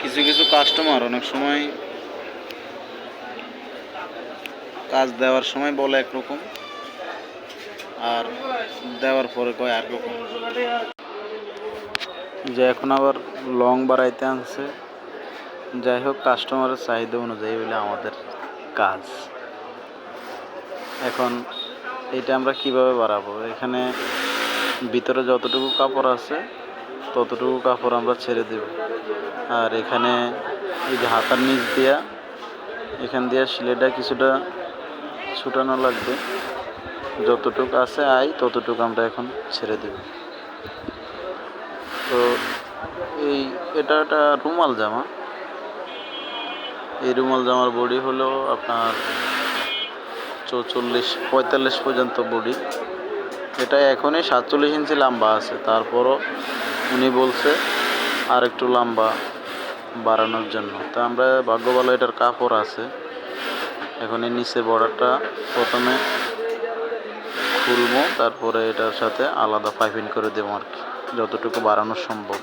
কিছু কিছু কাস্টমার অনেক সময় কাজ দেওয়ার সময় বলে একরকম, আর দেওয়ার পরে কয় আর রকম। যে এখন আবার লং বাড়াইতে আনছে। যাই হোক, কাস্টমারের চাহিদা অনুযায়ী বলে আমাদের কাজ। এখন এটা আমরা কিভাবে বাড়াবো? এখানে ভিতরে যতটুকু কাপড় আছে ততটুকু কাপড় আমরা ছেড়ে দেব। আর এখানে এই যে হাতার নিচ দিয়া এখান দিয়ে সিলাইটা কিছুটা ছুটানো লাগবে। যতটুকু আছে ততটুকু আমরা এখন ছেড়ে দেব। তো এটা একটা রুমাল জামা। এই রুমাল জামার বডি হলো আপনার 44-45 পর্যন্ত বডি। এটা এখনই 47 ইঞ্চি লম্বা আছে, তারপরও উনি বলছে আর একটু লম্বা বাড়ানোর জন্য। তো আমরা ভাগ্য ভালো এটার কাপড় আছে। এখন এই নিচের বর্ডারটা প্রথমে খুলবো, তারপরে এটার সাথে আলাদা পাইপিং করে দেবো আর কি, যতটুকু বাড়ানো সম্ভব।